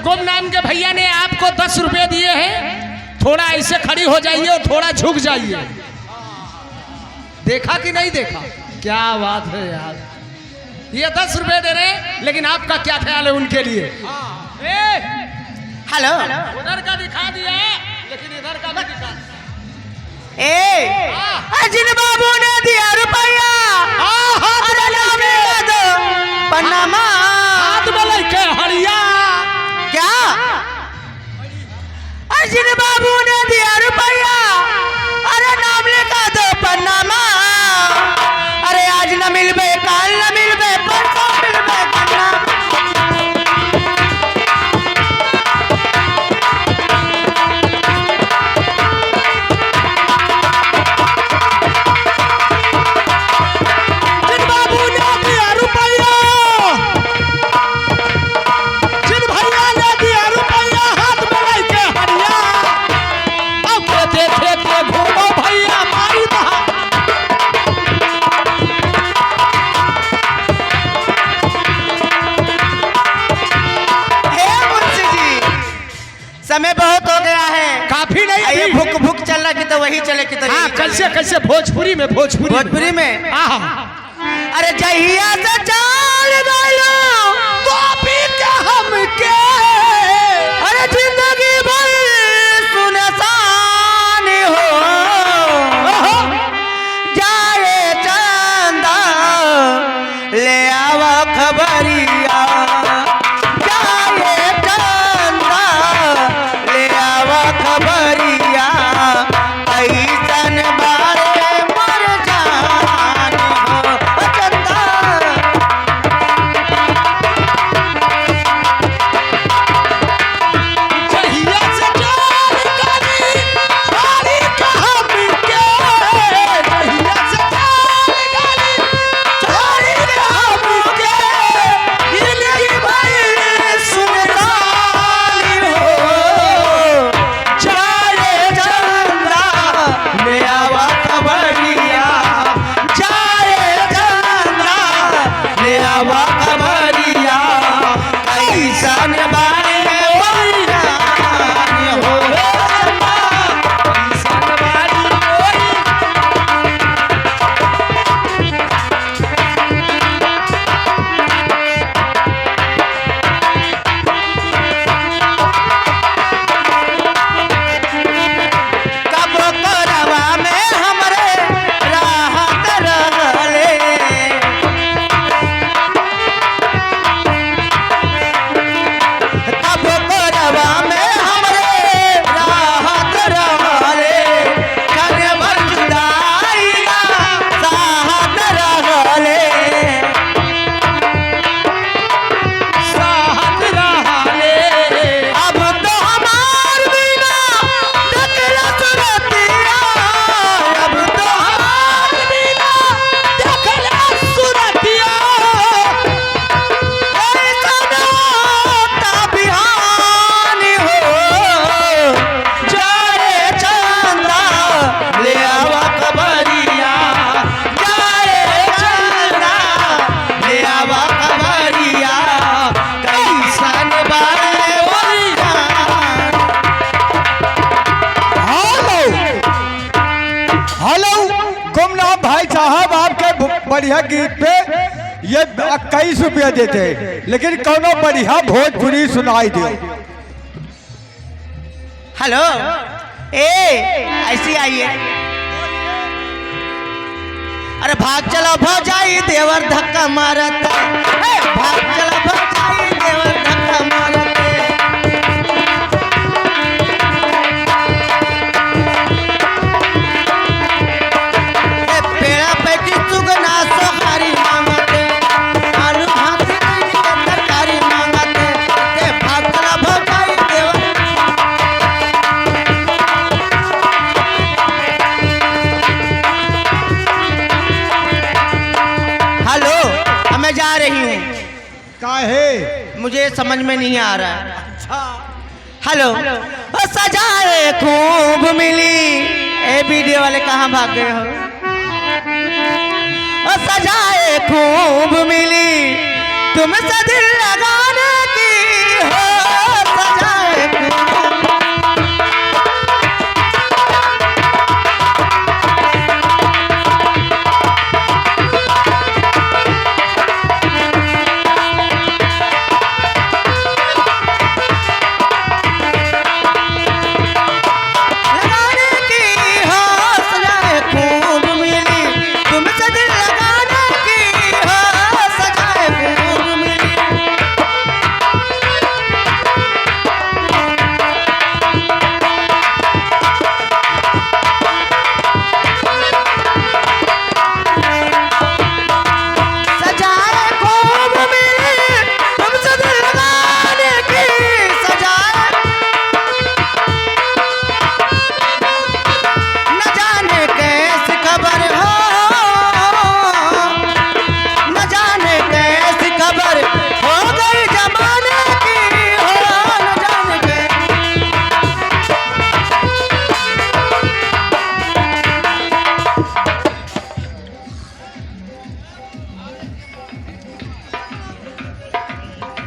गुमनाम के भैया ने आपको 10 रुपए दिए हैं, थोड़ा ऐसे खड़ी हो जाइए और थोड़ा झुक जाइए। देखा कि नहीं देखा? क्या बात है यार, ये 10 रुपए दे रहे हैं, लेकिन आपका क्या ख्याल है उनके लिए? हेलो, उधर का दिखा दिया लेकिन इधर का भी दिखा। जिन बाबू ने दिया रुपया, अरे नाम याद पन्नामा हाथ में लेके हरिया। क्या? जिन बाबू ने दिया रुपया, अरे नाम लिखा दो पन्नामा। अरे आज न मिलबे, काल न मिलबे, परसों मिलबे पन्नामा। समय बहुत हो गया है, काफी नहीं, ये भूख भूख चल रहा कि तो वही चले कि तो हाँ, कैसे कैसे भोजपुरी में भोजपुरी में अरे जहिया से चाल गयो कॉपी के हमके, अरे जिंदगी भर सुनसान हो जाए चंदा ले आवा खबरिया, जाए चंदा ले आवा खबरिया, ऐसन बारे मर जान हो चंदा। बढ़िया गीत पे ये 21 रुपया देते हैं, लेकिन कौनो बढ़िया भोजपुरी सुनाई दे। हेलो, ऐसी आइए। अरे भाग चला भौजाई देवर धक्का मारत, भाग चला भौजाई देवर धक्का मारत। पेड़ा पे की सुगना सोहारी मांगते, आलू भात की तरकारी मांगते, भाग चला भौजाई देवर। हेलो, मैं जा रही हूँ। काहे? मुझे समझ में नहीं आ रहा है। हेलो, सजाए खूब मिली। ए वीडियो वाले कहाँ भाग गए हो? सजाए खूब मिली तुमसे दिल लगाने की हो,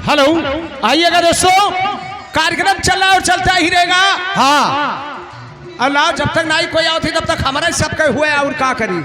हेलो, आइएगा दोस्तों, कार्यक्रम चल रहा है और चलता ही रहेगा। हाँ अल्लाह जब तक नहीं कोई आओ थी तब तक हमारे सबके हुए और का करी।